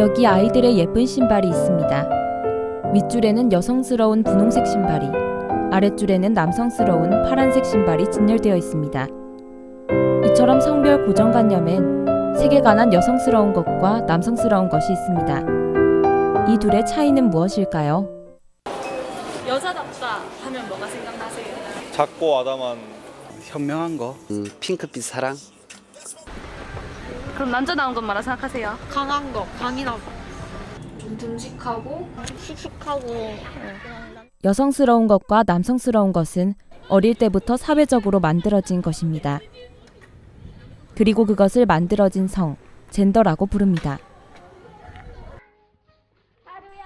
여기 아이들의 예쁜 신발이 있습니다. 윗줄에는 여성스러운 분홍색 신발이, 아랫줄에는 남성스러운 파란색 신발이 진열되어 있습니다. 이처럼 성별 고정관념엔 세계관한 여성스러운 것과 남성스러운 것이 있습니다. 이 둘의 차이는 무엇일까요? 여자답다 하면 뭐가 생각나세요? 작고 아담한 현명한 거. 핑크빛 사랑. 그럼 남자다운 건 뭐라 생각하세요? 강한 거, 강인하고. 좀 듬직하고 씩씩하고. 여성스러운 것과 남성스러운 것은 어릴 때부터 사회적으로 만들어진 것입니다. 그리고 그것을 만들어진 성, 젠더라고 부릅니다.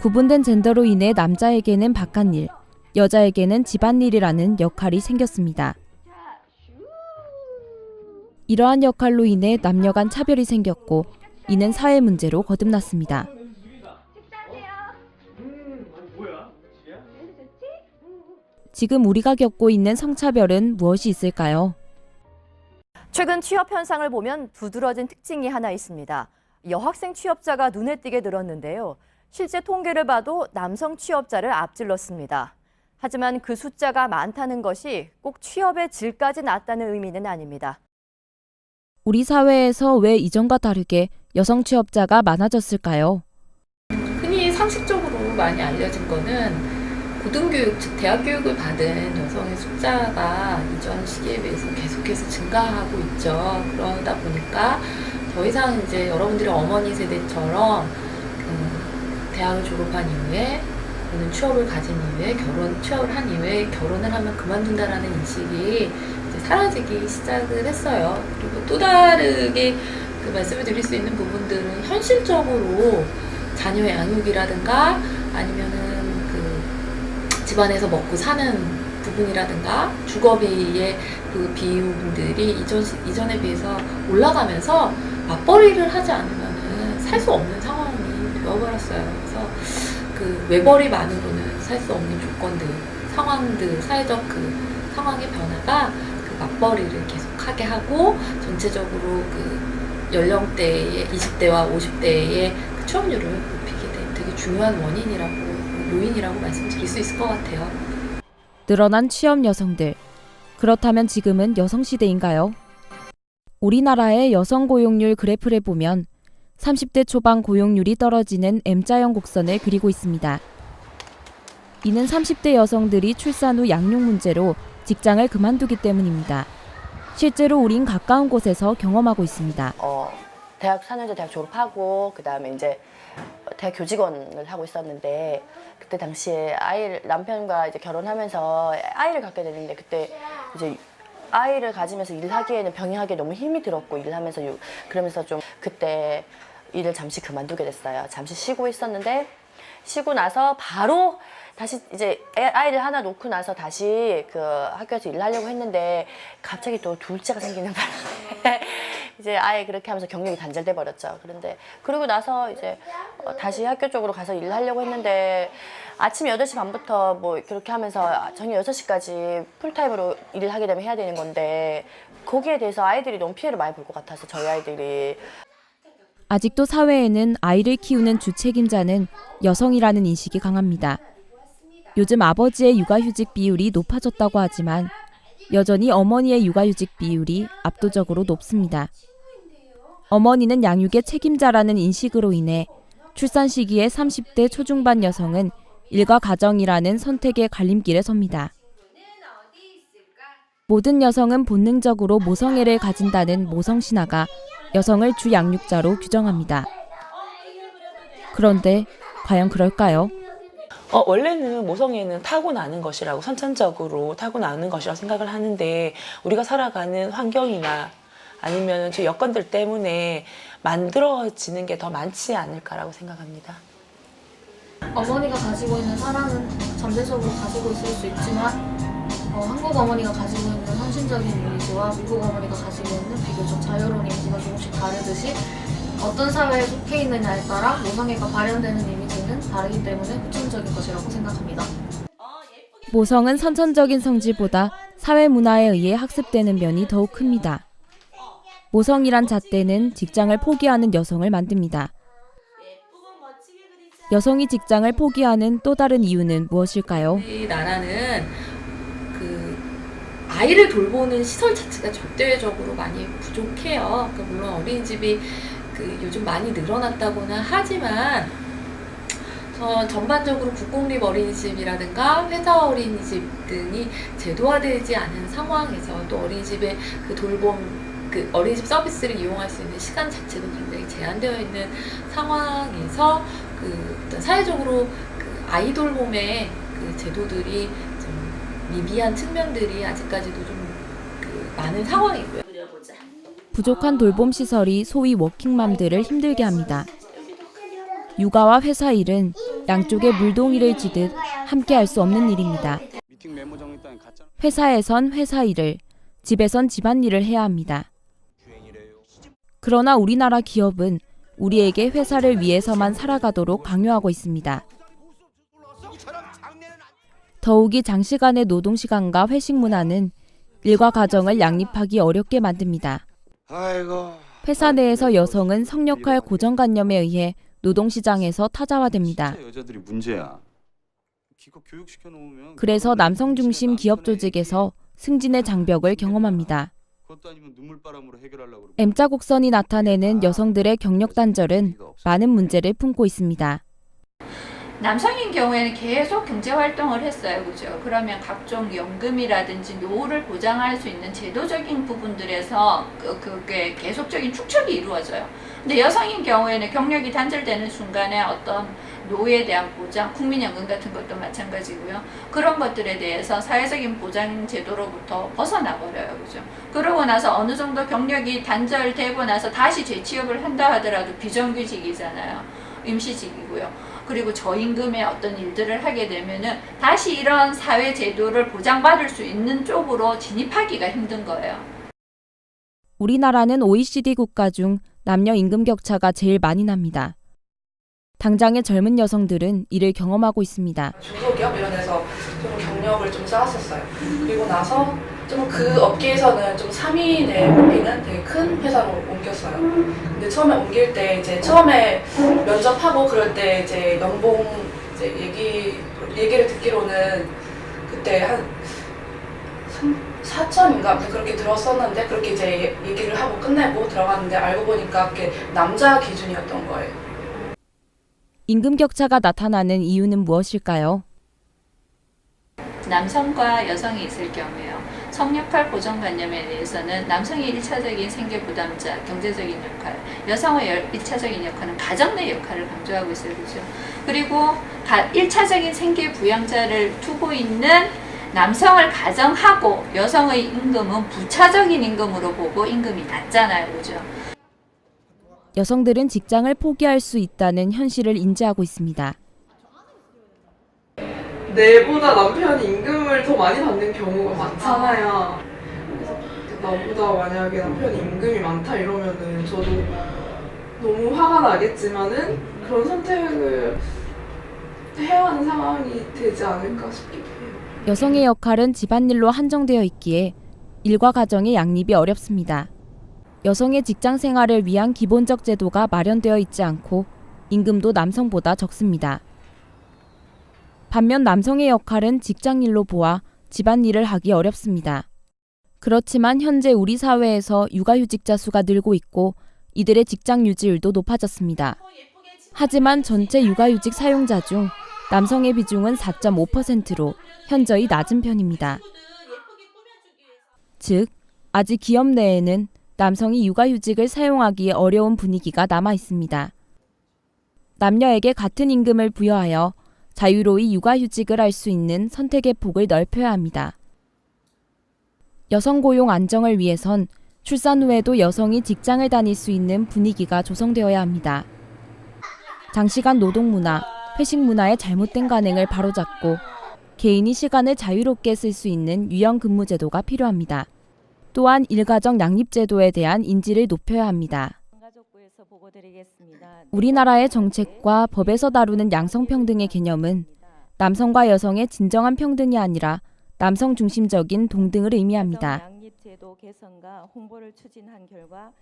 구분된 젠더로 인해 남자에게는 바깥일, 여자에게는 집안일이라는 역할이 생겼습니다. 이러한 역할로 인해 남녀 간 차별이 생겼고 이는 사회 문제로 거듭났습니다. 지금 우리가 겪고 있는 성차별은 무엇이 있을까요? 최근 취업 현상을 보면 두드러진 특징이 하나 있습니다. 여학생 취업자가 눈에 띄게 늘었는데요. 실제 통계를 봐도 남성 취업자를 앞질렀습니다. 하지만 그 숫자가 많다는 것이 꼭 취업의 질까지 낮다는 의미는 아닙니다. 우리 사회에서 왜 이전과 다르게 여성 취업자가 많아졌을까요? 흔히 상식적으로 많이 알려진 거는 고등교육, 즉 대학 교육을 받은 여성의 숫자가 이전 시기에 비해서 계속해서 증가하고 있죠. 그러다 보니까 더 이상 이제 여러분들이 어머니 세대처럼 대학을 졸업한 이후에 또는 취업을 가진 이후에 취업을 한 이후에 결혼을 하면 그만둔다라는 인식이 이제 사라지기 시작을 했어요. 그리고 또 다르게 말씀을 드릴 수 있는 부분들은 현실적으로 자녀 양육이라든가 아니면은 집안에서 먹고 사는 부분이라든가 주거비의 그 비용들이 이전에 비해서 올라가면서 맞벌이를 하지 않으면은 살 수 없는 상황이 되어버렸어요. 그래서 그 외벌이만으로는 살 수 없는 조건들, 상황들, 사회적 그 상황의 변화가 그 맞벌이를 계속하게 하고 전체적으로 그 연령대의 20대와 50대의 그 취업률을 높이게 된 되게 중요한 요인이라고 말씀드릴 수 있을 것 같아요. 늘어난 취업 여성들. 그렇다면 지금은 여성시대인가요? 우리나라의 여성 고용률 그래프를 보면 30대 초반 고용률이 떨어지는 M자형 곡선을 그리고 있습니다. 이는 30대 여성들이 출산 후 양육 문제로 직장을 그만두기 때문입니다. 실제로 우린 가까운 곳에서 경험하고 있습니다. 대학 4년제 대학 졸업하고 그다음에 이제 대학 교직원을 하고 있었는데 그때 당시에 남편과 이제 결혼하면서 아이를 갖게 됐는데 그때 이제 아이를 가지면서 일하기에는 병행하기에 너무 힘이 들었고 일하면서 그러면서 좀 그때 일을 잠시 그만두게 됐어요. 잠시 쉬고 있었는데 쉬고 나서 바로 다시 이제 아이를 하나 놓고 나서 다시 그 학교에서 일을 하려고 했는데 갑자기 또 둘째가 생기는 바람에 이제 아예 그렇게 하면서 경력이 단절돼 버렸죠. 그런데 그러고 나서 이제 다시 학교 쪽으로 가서 일을 하려고 했는데 아침 8시 반부터 뭐 그렇게 하면서 저녁 6시까지 풀타임으로 일을 하게 되면 해야 되는 건데 거기에 대해서 아이들이 너무 피해를 많이 볼 것 같아서 저희 아이들이 아직도 사회에는 아이를 키우는 주책임자는 여성이라는 인식이 강합니다. 요즘 아버지의 육아휴직 비율이 높아졌다고 하지만 여전히 어머니의 육아휴직 비율이 압도적으로 높습니다. 어머니는 양육의 책임자라는 인식으로 인해 출산 시기에 30대 초중반 여성은 일과 가정이라는 선택의 갈림길에 섭니다. 모든 여성은 본능적으로 모성애를 가진다는 모성신화가 여성을 주 양육자로 규정합니다. 그런데 과연 그럴까요? 원래는 모성애는 타고나는 것이라고 선천적으로 타고나는 것이라고 생각을 하는데 우리가 살아가는 환경이나 아니면 저 여건들 때문에 만들어지는 게 더 많지 않을까라고 생각합니다. 어머니가 가지고 있는 사랑은 잠재적으로 가지고 있을 수 있지만 한국 어머니가 가지고 있는 헌신적인 이미지와 미국 어머니가 가지고 있는 비교적 자유로운 이미지가 조금씩 다르듯이 어떤 사회에 속해 있느냐에 따라 모성애가 발현되는 이미지는 다르기 때문에 후천적인 것이라고 생각합니다. 모성은 선천적인 성질보다 사회 문화에 의해 학습되는 면이 더욱 큽니다. 모성이란 잣대는 직장을 포기하는 여성을 만듭니다. 여성이 직장을 포기하는 또 다른 이유는 무엇일까요? 우리 나라는 그 아이를 돌보는 시설 자체가 절대적으로 많이 부족해요. 그러니까 물론 어린이집이 그 요즘 많이 늘어났다고는 하지만 전반적으로 국공립 어린이집이라든가 회사 어린이집 등이 제도화되지 않은 상황에서 또 어린이집의 그 그 어린이집 서비스를 이용할 수 있는 시간 자체도 굉장히 제한되어 있는 상황에서 그 어떤 사회적으로 그 아이 돌봄의 그 제도들이 좀 미비한 측면들이 아직까지도 좀 그 많은 상황이고요. 부족한 돌봄 시설이 소위 워킹맘들을 힘들게 합니다. 육아와 회사 일은 양쪽에 물동이를 쥐듯 함께 할 수 없는 일입니다. 회사에선 회사 일을, 집에선 집안일을 해야 합니다. 그러나 우리나라 기업은 우리에게 회사를 위해서만 살아가도록 강요하고 있습니다. 더욱이 장시간의 노동시간과 회식 문화는 일과 가정을 양립하기 어렵게 만듭니다. 회사 내에서 여성은 성역할 고정관념에 의해 노동시장에서 타자화됩니다. 여자들이 문제야. 그래서 남성 중심 기업 조직에서 승진의 장벽을 경험합니다. M자 곡선이 나타내는 여성들의 경력 단절은 많은 문제를 품고 있습니다. 남성인 경우에는 계속 경제 활동을 했어요. 그죠? 그러면 각종 연금이라든지 노후를 보장할 수 있는 제도적인 부분들에서 그게 계속적인 축적이 이루어져요. 근데 여성인 경우에는 경력이 단절되는 순간에 어떤 노후에 대한 보장, 국민연금 같은 것도 마찬가지고요. 그런 것들에 대해서 사회적인 보장 제도로부터 벗어나 버려요. 그죠? 그러고 나서 어느 정도 경력이 단절되고 나서 다시 재취업을 한다 하더라도 비정규직이잖아요. 임시직이고요. 그리고 저임금의 어떤 일들을 하게 되면은 다시 이런 사회 제도를 보장받을 수 있는 쪽으로 진입하기가 힘든 거예요. 우리나라는 OECD 국가 중 남녀 임금 격차가 제일 많이 납니다. 당장의 젊은 여성들은 이를 경험하고 있습니다. 중소기업 이런 데서 좀 경력을 좀 쌓았었어요. 그리고 나서 좀 그 업계에서는 좀 3인에 뽑히는 되게 큰 회사로 옮겼어요. 근데 처음에 옮길 때 이제 처음에 면접하고 그럴 때 이제 연봉 이제 얘기를 듣기로는 그때 한 4천인가 그렇게 들었었는데 그렇게 이제 얘기를 하고 끝내고 들어갔는데 알고 보니까 그게 남자 기준이었던 거예요. 임금 격차가 나타나는 이유는 무엇일까요? 남성과 여성이 있을 경우에요. 성역할 고정관념에 대해서는 남성이 1차적인 생계 부담자, 경제적인 역할, 여성의 1차적인 역할은 가정 내 역할을 강조하고 있어요. 그렇죠? 그리고 1차적인 생계 부양자를 두고 있는 남성을 가정하고 여성의 임금은 부차적인 임금으로 보고 임금이 낮잖아요. 그렇죠? 여성들은 직장을 포기할 수 있다는 현실을 인지하고 있습니다. 내보다 남편이 임금을 더 많이 받는 경우가 많잖아요. 그래서 나보다 만약에 남편이 임금이 많다 이러면은 저도 너무 화가 나겠지만은 그런 선택을 해야 하는 상황이 되지 않을까 싶기도 해요. 여성의 역할은 집안일로 한정되어 있기에 일과 가정의 양립이 어렵습니다. 여성의 직장 생활을 위한 기본적 제도가 마련되어 있지 않고 임금도 남성보다 적습니다. 반면 남성의 역할은 직장일로 보아 집안일을 하기 어렵습니다. 그렇지만 현재 우리 사회에서 육아휴직자 수가 늘고 있고 이들의 직장 유지율도 높아졌습니다. 하지만 전체 육아휴직 사용자 중 남성의 비중은 4.5%로 현저히 낮은 편입니다. 즉, 아직 기업 내에는 남성이 육아휴직을 사용하기 어려운 분위기가 남아 있습니다. 남녀에게 같은 임금을 부여하여 자유로이 육아휴직을 할 수 있는 선택의 폭을 넓혀야 합니다. 여성 고용 안정을 위해선 출산 후에도 여성이 직장을 다닐 수 있는 분위기가 조성되어야 합니다. 장시간 노동 문화, 회식 문화의 잘못된 관행을 바로잡고 개인이 시간을 자유롭게 쓸 수 있는 유연 근무 제도가 필요합니다. 또한 일가정 양립 제도에 대한 인지를 높여야 합니다. 우리나라의 정책과 법에서 다루는 양성평등의 개념은 남성과 여성의 진정한 평등이 아니라 남성 중심적인 동등을 의미합니다.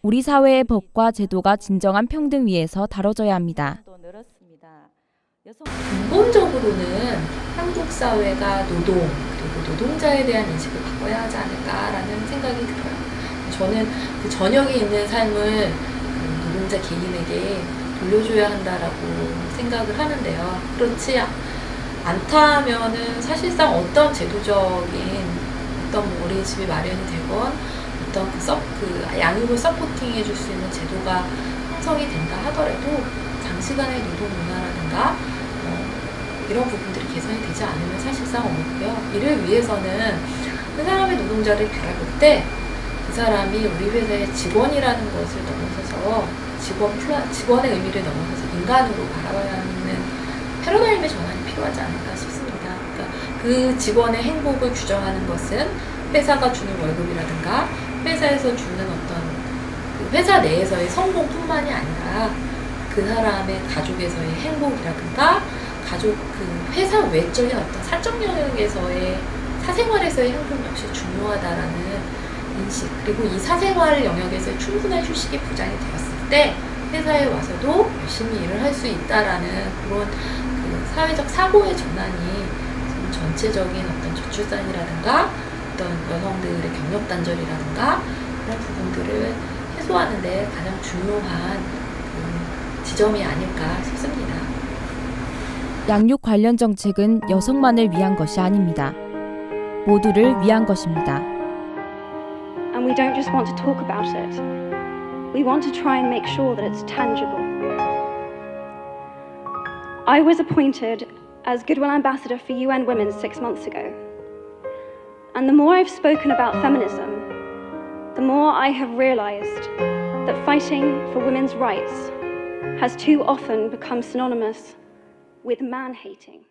우리 사회의 법과 제도가 진정한 평등 위에서 다뤄져야 합니다. 근본적으로는 한국 사회가 노동 그리고 노동자에 대한 인식을 바꿔야 하지 않을까라는 생각이 들어요. 저는 그 저녁에 있는 삶을 노동자 개인에게 돌려줘야 한다라고 생각을 하는데요. 그렇지 않다면은 사실상 어떤 제도적인 어떤 뭐 어린이집이 마련이 되건 어떤 그 양육을 서포팅해 줄 수 있는 제도가 형성이 된다 하더라도 장시간의 노동 문화라든가 이런 부분들이 개선이 되지 않으면 사실상 어렵고요. 이를 위해서는 그 사람의 노동자를 바라볼 때 그 사람이 우리 회사의 직원이라는 것을 넘어서서 직원의 의미를 넘어서서 인간으로 바라봐야 하는 패러다임의 전환이 필요하지 않을까 싶습니다. 그러니까 그 직원의 행복을 규정하는 것은 회사가 주는 월급이라든가 회사에서 주는 어떤 그 회사 내에서의 성공뿐만이 아니라 그 사람의 가족에서의 행복이라든가 가족 그 회사 외적인 어떤 사적 영역에서의 사생활에서의 행복 역시 중요하다라는 인식, 그리고 이 사생활 영역에서의 충분한 휴식이 보장이 되었을 때 회사에 와서도 열심히 일을 할 수 있다라는 그런 그 사회적 사고의 전환이 전체적인 어떤 저출산이라든가 어떤 여성들의 경력 단절이라든가 그런 부분들을 해소하는 데 가장 중요한 그 지점이 아닐까 싶습니다. 양육 관련 정책은 여성만을 위한 것이 아닙니다. 모두를 위한 것입니다. And we don't just want to talk about it. We want to try and make sure that it's tangible. I was appointed as Goodwill Ambassador for UN Women 6 months ago. And the more I've spoken about feminism, the more I have realized that fighting for women's rights has too often become synonymous with man-hating.